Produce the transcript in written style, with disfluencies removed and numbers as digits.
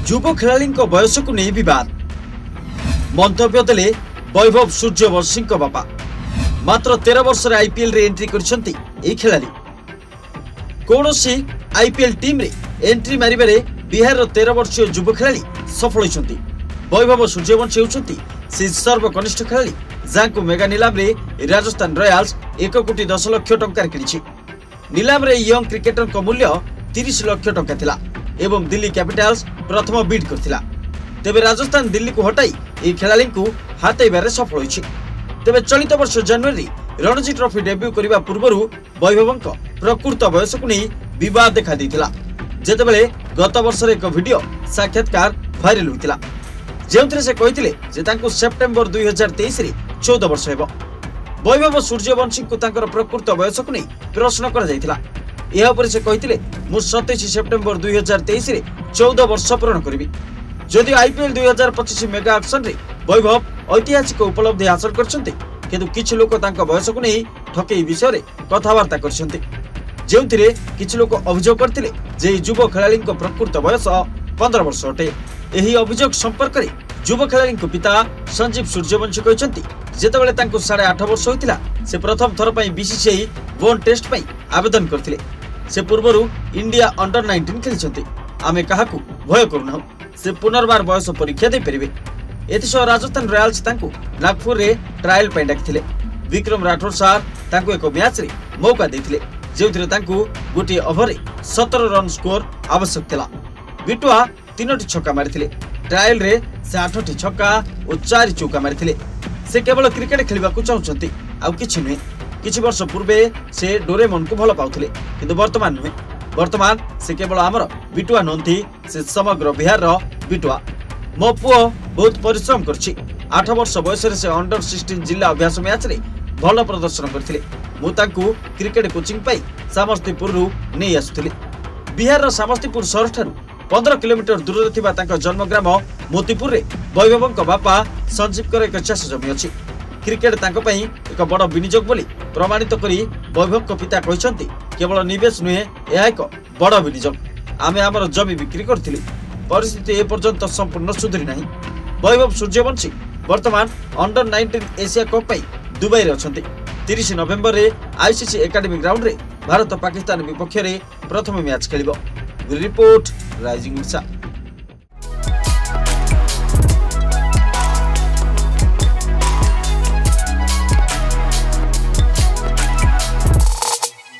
युव खेलाड़ी बयस को नहीं विवाद मंतव्य देले वैभव सूर्यवंशी बापा मात्र 13 वर्ष आईपीएल रे एंट्री करछंती ए खेलाड़ी कोनोसी आईपीएल टीम रे एंट्री मारिबारे बिहार 13 वर्षीय युव खेलाड़ी सफल होइछंती। वैभव सूर्यवंशी होउछंती से सर्वकनिष्ठ खेलाड़ी जांको मेगा नीलाम रे राजस्थान रॉयल्स 1 कोटी 10 लाख टंका किनिछि। नीलाम रे यंग क्रिकेटर को मूल्य 30 लाख टंका थिला एवं दिल्ली कैपिटल्स प्रथम बीट करथिला। तेबे राजस्थान दिल्ली को हटाई ए खेलाड़ी को हाथैबारे सफल होइछि। तेबे चलित वर्ष जनवरी रणजी ट्रॉफी डेब्यू करिबा पूर्वरु वैभवंक प्रकृत बयस को नहीं विवाद देखा दैथिला। जेतेबेले गत वर्ष एक वीडियो साक्षात्कार वायरल होइतिला जेउथरे से कहिथिले जे तांको सेप्टेम्बर 2023 रे 14 वर्ष हेबो। वैभव सूर्यवंशी को तांकर प्रकृत बयस को नहीं प्रश्न करा जायतिला। एहा ऊपर से कहिथिले मु 27 सेप्टेम्बर 2023 रे 14 वर्ष पूर्ण करिबि। जदि आईपीएल 2025 मेगा ऑक्शन रे वैभव ऐतिहासिक उपलब्धि हासिल करछन्ते किंतु किछ लोक तांका बयस को नहीं ठकेई विषय रे कथावार्ता करछन्ते जेउथिरे किछ लोक अभियोग करथिले जे युव खेलाड़ी प्रकृत बयस 15 वर्ष अटे। एही अभियोग संपर्क रे युव खेलाड़ी पिता संजीव सूर्यवंशी कहछन्ती जेतेबेले तांको 8.5 वर्ष होइतिला से प्रथम थर पई बीसीसीआई वन टेस्ट पई आवेदन करथिले। से पूर्वरु इंडिया अंडर 19 खेलिछन्ती। आमे काहाकू भय करूना से पुनर्बार बयस परीक्षा दे परिबे। एतिसह राजस्थान रॉयल्स तांको नागपुर रे ट्रायल पई डाकिथिले। विक्रम राठौर सार तांको एक मैच रे मौका दैथिले जेउथिरे तांको गोटी ओभर रे 17 रन स्कोर आवश्यक थिला। बिटुआ 3टी छक्का मारिथिले। ट्रायल रे से 8टी छक्का और 4 चौका मारिथिले। से केवल क्रिकेट खेलिबा को चाहउछन्ती आ किछि नै। किछि वर्ष पूर्वे से डोरेमन को भल पाउथिले किंतु वर्तमान नुहे। वर्तमान से केवल आमर बिटुआ नथि से समग्र बिहार रो बिटुआ। मो पुओ बहुत परिश्रम करछि। 8 वर्ष बयस रे से अंडर 16 जिला अभ्यास मैच रे भल प्रदर्शन करथिले। मु तांकू क्रिकेट कोचिंग पाई समस्तीपुर रु नै आसुथिले। बिहार रो समस्तीपुर शहर ठारू 15 किलोमीटर दूर रे थिबा तांका जन्मग्राम मोतीपुर रे वैभवंक बापा संजीव कर एक चाष जमी अछि। क्रिकेट तांको पई एक बड़ विनियोग बोली प्रमाणित करी वैभवंक पिता कहछन्ती केवल निवेश नुहे यह एक बड़ विनियोग। आमे हमर जमी बिक्री करथिले परिस्थिति ए पर्यंत संपूर्ण सुधरी नाही। वैभव सूर्यवंशी वर्तमान अंडर 19 एशिया कप पई दुबई रे अछन्ती। 30 नवेम्बर रे आईसीसी एकेडमी ग्राउंड रे भारत पाकिस्तान विपक्ष रे प्रथम मैच खेलिबो। Report Rising India.